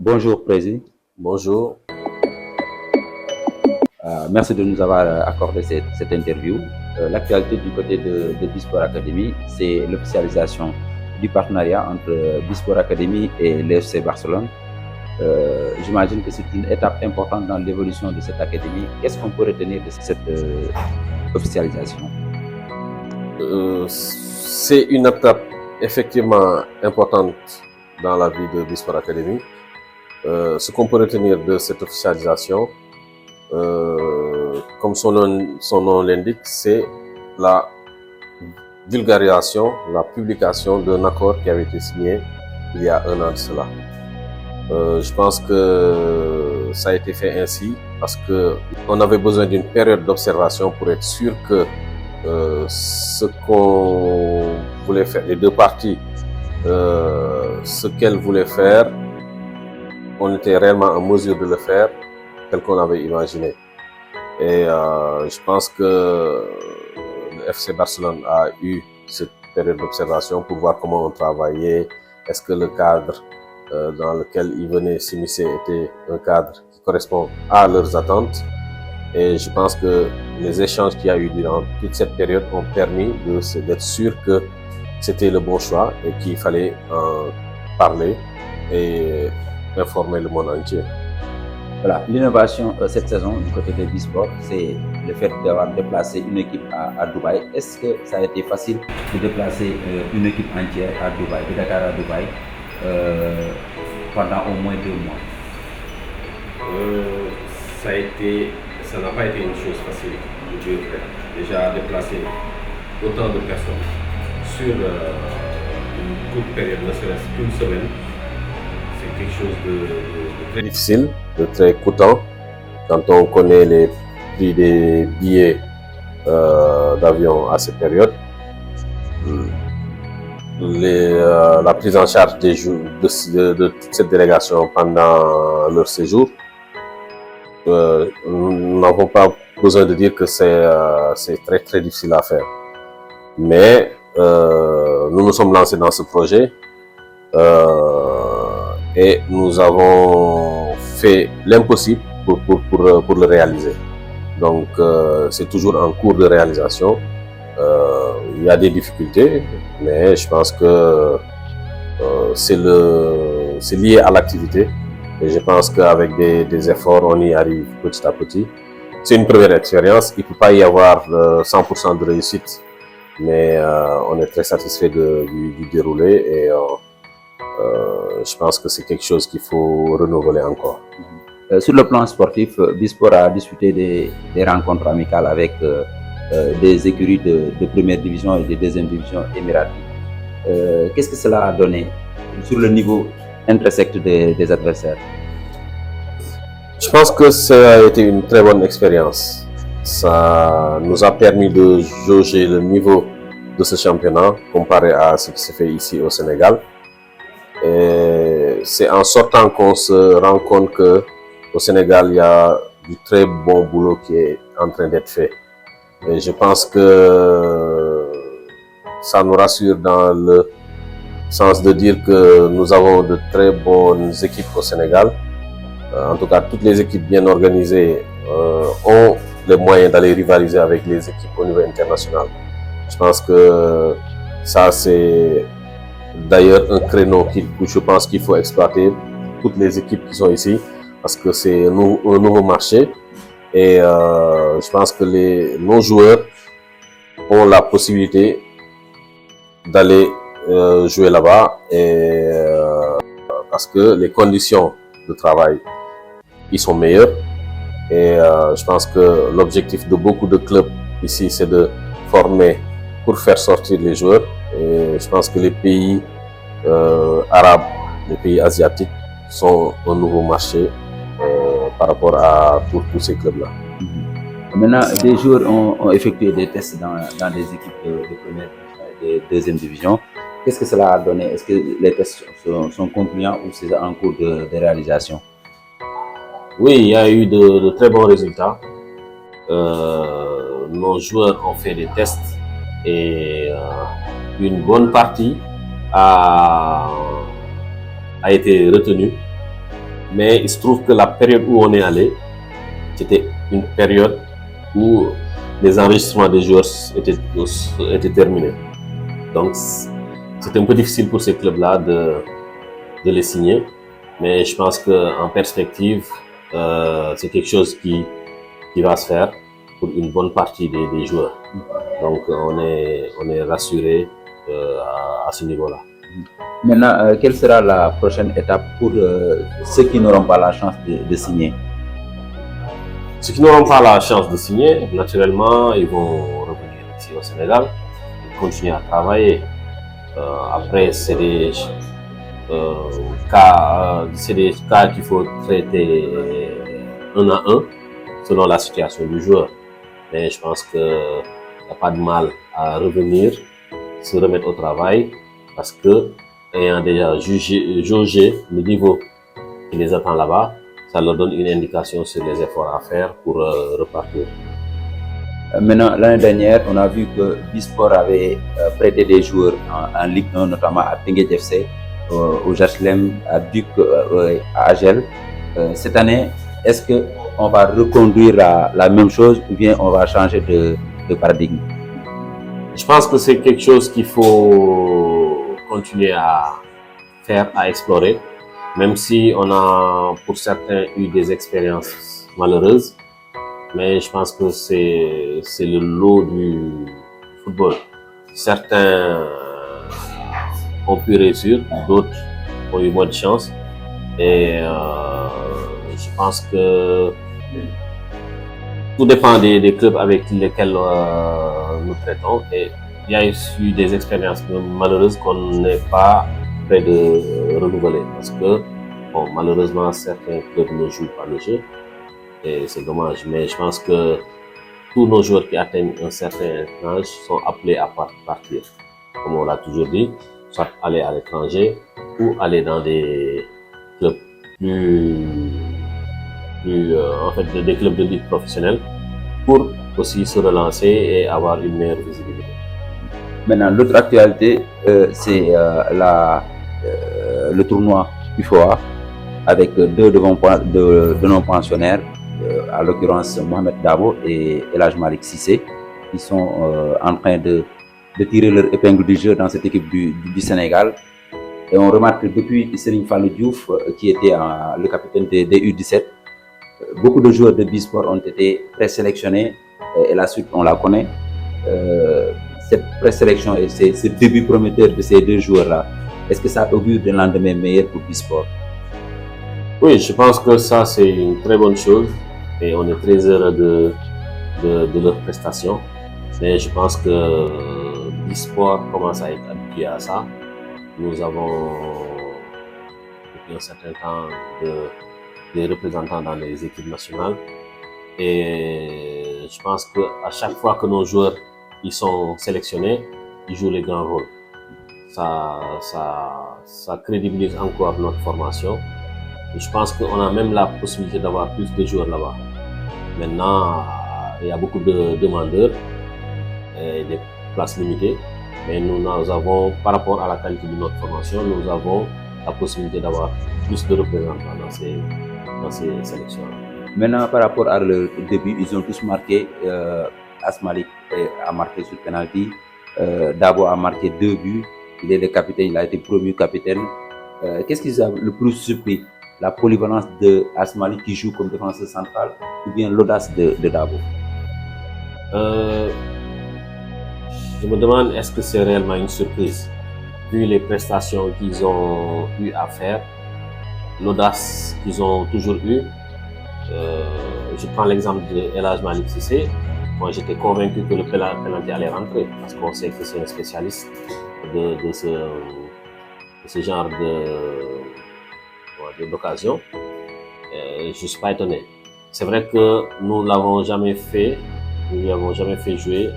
Bonjour, Président. Bonjour. Merci de nous avoir accordé cette interview. L'actualité du côté de Bisport Academy, c'est l'officialisation du partenariat entre Bisport Academy et l'FC Barcelone. J'imagine que c'est une étape importante dans l'évolution de cette académie. Qu'est-ce qu'on peut retenir de cette officialisation? C'est une étape effectivement importante dans la vie de Bisport Academy. Ce qu'on peut retenir de cette officialisation, comme son nom l'indique, c'est la vulgarisation, la publication d'un accord qui avait été signé il y a un an de cela. Je pense que ça a été fait ainsi parce qu'on avait besoin d'une période d'observation pour être sûr que ce qu'on voulait faire, les deux parties, ce qu'elles voulaient faire, on était réellement en mesure de le faire tel qu'on avait imaginé. Et je pense que le FC Barcelone a eu cette période d'observation pour voir comment on travaillait. Est-ce que le cadre dans lequel ils venaient s'immiscer était un cadre qui correspond à leurs attentes? Et je pense que les échanges qu'il y a eu durant toute cette période ont permis d'être sûr que c'était le bon choix et qu'il fallait en parler et informer le monde entier. Voilà, l'innovation cette saison du côté de Bisport, c'est le fait d'avoir déplacé une équipe à Dubaï. Est-ce que ça a été facile de déplacer une équipe entière à Dubaï, de Dakar à Dubaï, pendant au moins 2 mois? Ça n'a pas été une chose facile, je dirais. Déjà déplacer autant de personnes sur une courte période, ne serait-ce qu'une semaine, c'est quelque chose de très difficile, de très coûteux. Quand on connaît les prix des billets d'avion à cette période, la prise en charge des jours de toute cette délégation pendant leur séjour, nous n'avons pas besoin de dire que c'est très très difficile à faire. Mais nous nous sommes lancés dans ce projet et nous avons fait l'impossible pour le réaliser. Donc c'est toujours en cours de réalisation. Il y a des difficultés, mais je pense que c'est lié à l'activité. Et je pense qu'avec des efforts, on y arrive petit à petit. C'est une première expérience. Il ne peut pas y avoir 100% de réussite, mais on est très satisfait du déroulé et je pense que c'est quelque chose qu'il faut renouveler encore. Sur le plan sportif, Bisport a disputé des rencontres amicales avec des écuries de première division et de deuxième division émiraties. Qu'est-ce que cela a donné sur le niveau intersect des adversaires? Je pense que ça a été une très bonne expérience. Ça nous a permis de jauger le niveau de ce championnat comparé à ce qui se fait ici au Sénégal. Et c'est en sortant qu'on se rend compte qu'au Sénégal, il y a du très bon boulot qui est en train d'être fait. Et je pense que ça nous rassure dans le sens de dire que nous avons de très bonnes équipes au Sénégal. En tout cas, toutes les équipes bien organisées ont les moyens d'aller rivaliser avec les équipes au niveau international. Je pense que ça, c'est d'ailleurs un créneau que je pense qu'il faut exploiter, toutes les équipes qui sont ici, parce que c'est un nouveau marché. Et je pense que nos joueurs ont la possibilité d'aller jouer là-bas parce que les conditions de travail ils sont meilleurs. Et je pense que l'objectif de beaucoup de clubs ici, c'est de former pour faire sortir les joueurs. Et je pense que les pays arabes, les pays asiatiques sont un nouveau marché par rapport à tous ces clubs-là. Maintenant, des joueurs ont effectué des tests dans des équipes de première et de deuxième division. Qu'est-ce que cela a donné? Est-ce que les tests sont concluants ou c'est en cours de réalisation? Oui, il y a eu de très bons résultats. Nos joueurs ont fait des tests et une bonne partie a été retenue. Mais il se trouve que la période où on est allé, c'était une période où les enregistrements des joueurs étaient terminés. Donc, c'était un peu difficile pour ces clubs-là de les signer. Mais je pense qu'en perspective, c'est quelque chose qui va se faire pour une bonne partie des joueurs. Donc, on est rassuré à ce niveau-là. Maintenant, quelle sera la prochaine étape pour ceux qui n'auront pas la chance de signer? Ceux qui n'auront pas la chance de signer, naturellement, ils vont revenir ici au Sénégal et continuer à travailler. Après, c'est des cas qu'il faut traiter un à un selon la situation du joueur. Mais je pense qu'il n'y a pas de mal à revenir, se remettre au travail, parce que ayant déjà jaugé le niveau qui les attend là-bas, ça leur donne une indication sur les efforts à faire pour repartir. Maintenant, l'année dernière, on a vu que Bisport avait prêté des joueurs en Ligue 1, notamment à Teungueth FC, au Jachlem, à Duc, à Agel. Cette année, est-ce qu'on va reconduire la même chose ou bien on va changer de paradigme? Je pense que c'est quelque chose qu'il faut continuer à faire, à explorer, même si on a pour certains eu des expériences malheureuses. Mais je pense que c'est le lot du football. Certains ont pu réussir, d'autres ont eu moins de chance. Et je pense que tout dépend des clubs avec lesquels nous traitons. Et il y a eu des expériences malheureuses qu'on n'est pas prêt de renouveler. Parce que, bon, malheureusement, certains clubs ne jouent pas le jeu. Et c'est dommage. Mais je pense que tous nos joueurs qui atteignent un certain âge sont appelés à partir. Comme on l'a toujours dit, soit aller à l'étranger ou aller dans des clubs en fait, des clubs de ligue professionnelle pour aussi se relancer et avoir une meilleure visibilité. Maintenant, l'autre actualité, c'est le tournoi UFOA avec deux de nos pensionnaires, à l'occurrence Mohamed Dabo et El Hadj Malick Cissé, qui sont en train de tirer leur épingle du jeu dans cette équipe du Sénégal. Et on remarque que depuis Serigne Fallou Diouf, qui était le capitaine des U17, beaucoup de joueurs de Bisport ont été présélectionnés et la suite, on la connaît. Cette présélection et ce début prometteur de ces deux joueurs-là, est-ce que ça augure d'un lendemain meilleur pour Bisport? Oui, je pense que ça, c'est une très bonne chose et on est très heureux de leur prestation. Mais je pense que Bisport commence à être habitué à ça. Nous avons, depuis un certain temps, des représentants dans les équipes nationales. Et je pense qu'à chaque fois que nos joueurs ils sont sélectionnés, ils jouent les grands rôles. Ça crédibilise encore notre formation. Et je pense qu'on a même la possibilité d'avoir plus de joueurs là-bas. Maintenant, il y a beaucoup de demandeurs et des places limitées. Mais nous avons, par rapport à la qualité de notre formation, nous avons la possibilité d'avoir plus de représentants dans ces sélections. Maintenant, par rapport à leur début, ils ont tous marqué. Asmalik a marqué sur penalty. Dabo a marqué 2 buts. Il est le capitaine, il a été promu capitaine. Qu'est-ce qui vous a le plus surpris? La polyvalence de Asmalik qui joue comme défenseur central ou bien l'audace de Dabo? Je me demande, est-ce que c'est réellement une surprise? Vu les prestations qu'ils ont eu à faire, l'audace qu'ils ont toujours eue. Je prends l'exemple de El Hadj Malick Cissé. Moi, j'étais convaincu que le penalty allait rentrer parce qu'on sait que c'est un spécialiste de ce genre d'occasion. Je ne suis pas étonné. C'est vrai que nous l'avons jamais fait, nous lui avons jamais fait jouer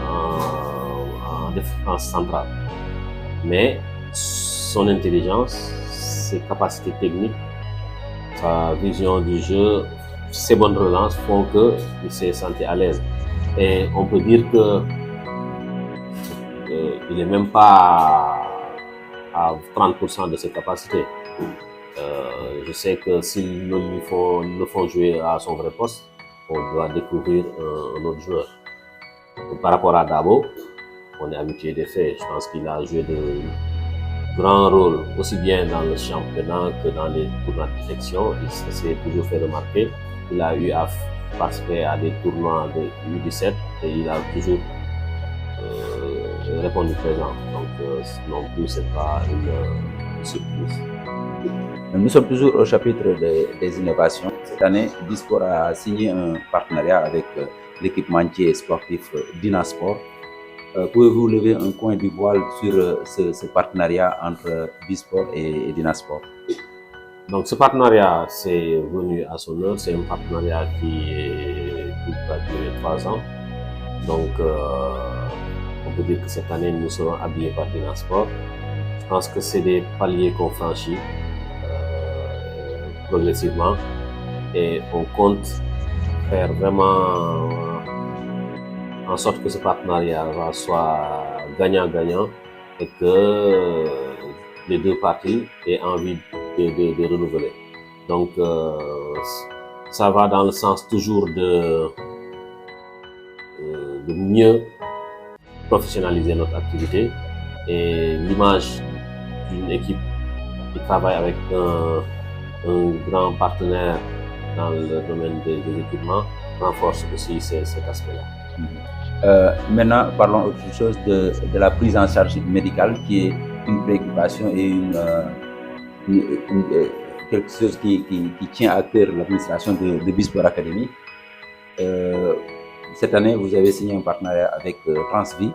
en défense centrale. Mais son intelligence, ses capacités techniques, sa vision du jeu, ses bonnes relances font qu'il s'est senti à l'aise. Et on peut dire que il n'est même pas à 30% de ses capacités. Je sais que s'ils le font jouer à son vrai poste, on doit découvrir un autre joueur. Donc, par rapport à Dabo, on est habitué des faits. Je pense qu'il a joué de grands rôles, aussi bien dans le championnat que dans les tournois de sélection. Il s'est toujours fait remarquer. Il a eu à participer à des tournois de U17 et il a toujours répondu présent. Donc non plus, c'est pas une surprise. Nous sommes toujours au chapitre des innovations. Cette année, Bisport a signé un partenariat avec l'équipementier sportif Dinasport. Pouvez-vous lever un coin du voile sur ce partenariat entre Bisport et Dinasport? Donc ce partenariat, c'est venu à son heure. C'est un partenariat qui va durer 3 ans. Donc on peut dire que cette année, nous serons habillés par Dinasport. Je pense que c'est des paliers qu'on franchit progressivement et on compte faire vraiment en sorte que ce partenariat soit gagnant-gagnant et que les deux parties aient envie de renouveler. Donc ça va dans le sens toujours de mieux professionnaliser notre activité et l'image d'une équipe qui travaille avec un grand partenaire dans le domaine des équipements renforce aussi cet aspect-là. Maintenant, parlons autre chose de la prise en charge médicale qui est une préoccupation et quelque chose qui tient à cœur l'administration de Bisport Academy. Cette année, vous avez signé un partenariat avec Transvie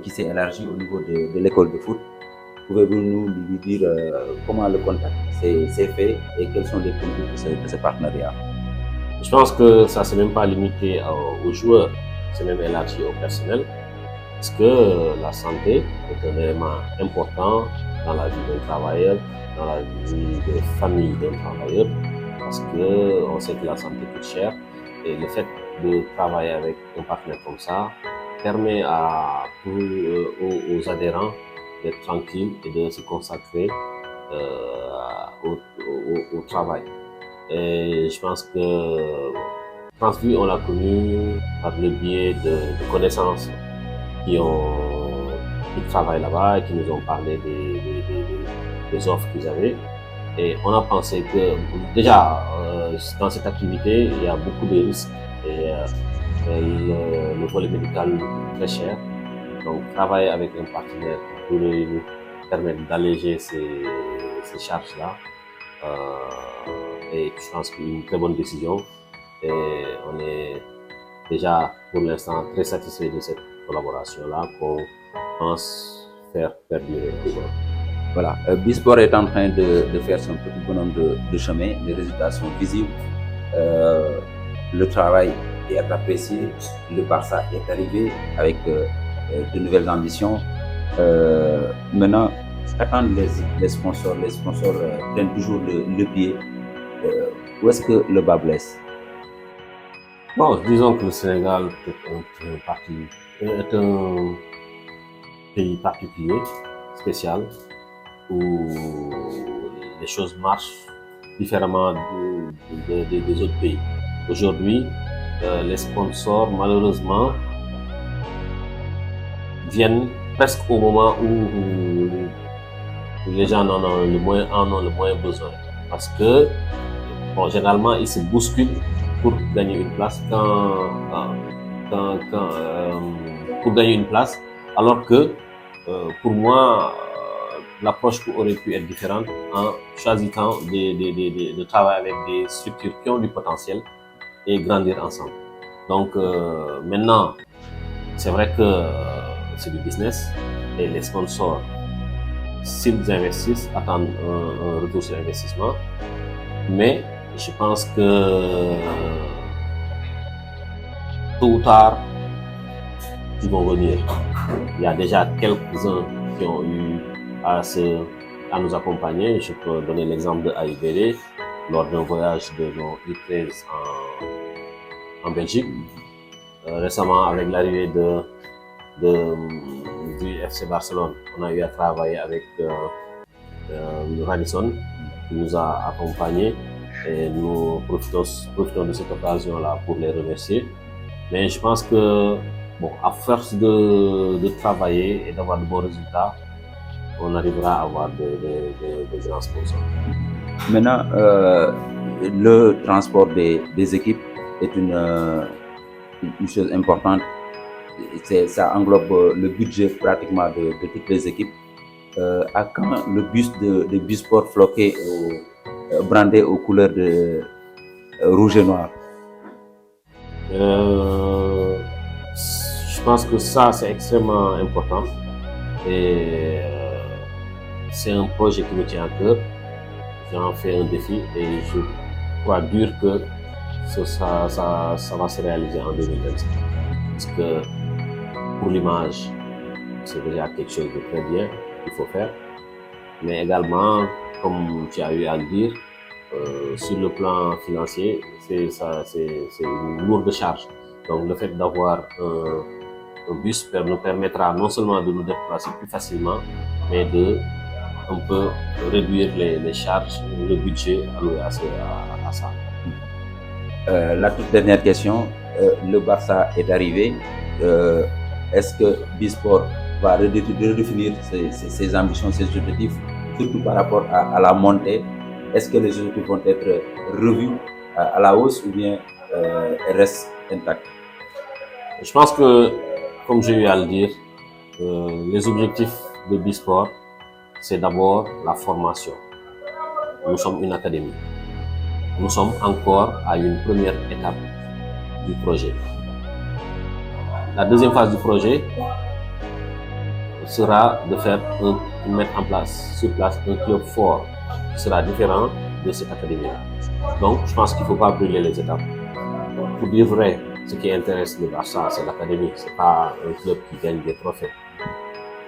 qui s'est élargi au niveau de l'école de foot. Pouvez-vous nous dire comment le contact s'est fait et quels sont les contours de ce partenariat? Je pense que ça ne s'est même pas limité aux joueurs, c'est même élargi au personnel, parce que la santé est un élément important dans la vie d'un travailleur, dans la vie de famille d'un travailleur, parce qu'on sait que la santé coûte cher et le fait de travailler avec un partenaire comme ça permet aux adhérents d'être tranquilles et de se consacrer au travail. Et je pense que Transvie, on l'a connu par le biais de connaissances qui travaillent là-bas et qui nous ont parlé des offres qu'ils avaient. Et on a pensé que déjà dans cette activité, il y a beaucoup de risques et le volet médical très cher. Donc travailler avec un partenaire pourrait nous permettre d'alléger ces charges-là. Et je pense qu'une très bonne décision. Et on est déjà pour l'instant très satisfait de cette collaboration-là qu'on pense faire perdurer. Voilà, Bisport est en train de faire son petit bonhomme de chemin. Les résultats sont visibles. Le travail est apprécié. Le Barça est arrivé avec de nouvelles ambitions. Maintenant, attendre les sponsors. Les sponsors prennent toujours le pied. Où est-ce que le bas blesse? Bon, disons que le Sénégal est un pays particulier, spécial, où les choses marchent différemment des autres pays. Aujourd'hui, les sponsors, malheureusement, viennent presque au moment où les gens en ont le moins besoin. Parce que, bon, généralement, ils se bousculent pour gagner une place pour gagner une place, alors que pour moi, l'approche aurait pu être différente en choisissant de travailler avec des structures qui ont du potentiel et grandir ensemble. Donc maintenant, c'est vrai que c'est du business et les sponsors, s'ils investissent, attendent un retour sur investissement. Mais je pense que tôt ou tard, ils vont venir. Il y a déjà quelques-uns qui ont eu à nous accompagner. Je peux donner l'exemple de AIBD lors d'un voyage de nos U13 en Belgique. Récemment, avec l'arrivée du FC Barcelone, on a eu à travailler avec Radisson qui nous a accompagnés et nous profitons de cette occasion-là pour les remercier. Mais je pense que, bon, à force de travailler et d'avoir de bons résultats, on arrivera à avoir de grands sponsors. Maintenant, le transport des équipes est une chose importante. Ça englobe le budget pratiquement de toutes les équipes. À quand le bus de Bisport floqué, brandé aux couleurs de rouge et noir? Je pense que ça, c'est extrêmement important. Et c'est un projet qui me tient à cœur. J'en fais un défi et je crois dur que ça va se réaliser en 2025. Parce que pour l'image, c'est déjà quelque chose de très bien qu'il faut faire. Mais également, comme tu as eu à le dire, sur le plan financier, c'est une lourde charge. Donc le fait d'avoir un bus nous permettra non seulement de nous déplacer plus facilement, mais de un peu réduire les charges, le budget alloué à ça. La toute dernière question, le Barça est arrivé. Est-ce que Bisport va redéfinir ses ambitions, ses objectifs, surtout par rapport à la montée? Est-ce que les objectifs vont être revus à la hausse ou bien restent intacts? Je pense que, comme j'ai eu à le dire, les objectifs de Bisport, c'est d'abord la formation. Nous sommes une académie. Nous sommes encore à une première étape du projet. La deuxième phase du projet sera de mettre sur place un club fort qui sera différent de cette académie-là. Donc, je pense qu'il ne faut pas brûler les étapes. Pour dire vrai, ce qui intéresse le Barça, c'est l'académie, ce n'est pas un club qui gagne des trophées.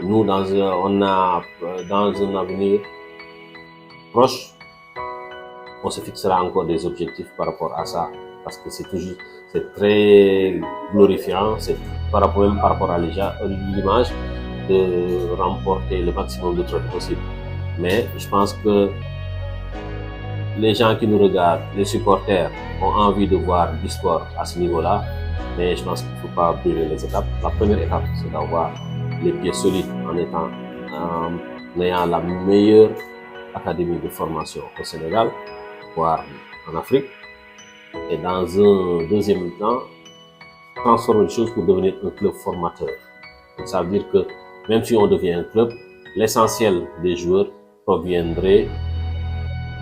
Nous, dans un avenir proche, on se fixera encore des objectifs par rapport à ça, parce que c'est très glorifiant, c'est même par rapport à l'image de remporter le maximum de trophées possible. Mais je pense que les gens qui nous regardent, les supporters, ont envie de voir Bisport à ce niveau-là, mais je pense qu'il ne faut pas brûler les étapes. La première étape, c'est d'avoir les pieds solides en ayant la meilleure académie de formation au Sénégal, voire en Afrique. Et dans un deuxième temps, transformer les choses pour devenir un club formateur. Donc, ça veut dire que même si on devient un club, l'essentiel des joueurs proviendrait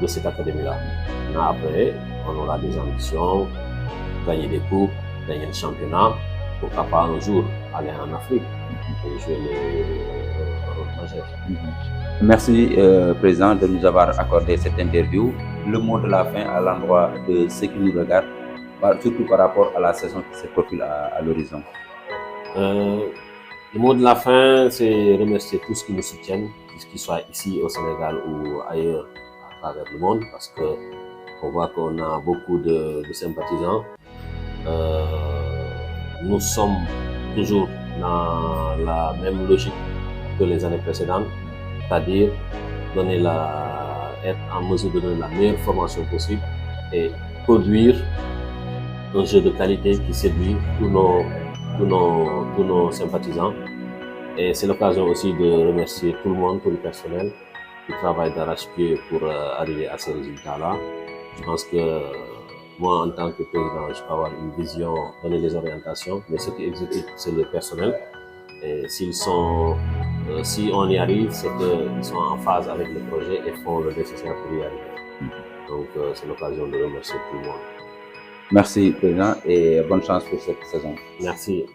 de cette académie-là. Après, on aura des ambitions, gagner des coupes, gagner le championnat, pourquoi pas un jour aller en Afrique et jouer les majeurs. Merci, Président, de nous avoir accordé cette interview. Le mot de la fin à l'endroit de ceux qui nous regardent, surtout par rapport à la saison qui se profile à l'horizon. Le mot de la fin, c'est remercier tous qui nous soutiennent, qu'ils soient ici au Sénégal ou ailleurs à travers le monde, parce que on voit qu'on a beaucoup de sympathisants. Nous sommes toujours dans la même logique que les années précédentes, c'est-à-dire être en mesure de donner la meilleure formation possible et produire un jeu de qualité qui séduit tous nos sympathisants. Et c'est l'occasion aussi de remercier tout le monde, tout le personnel qui travaille d'arrache-pied pour arriver à ces résultats-là. Je pense que moi, en tant que président, je peux avoir une vision, donner des orientations, mais ce qui exécute, c'est le personnel. Et si on y arrive, c'est qu'ils sont en phase avec le projet et font le nécessaire pour y arriver. Donc, c'est l'occasion de remercier tout le monde. Merci, Président, et bonne chance pour cette saison. Merci.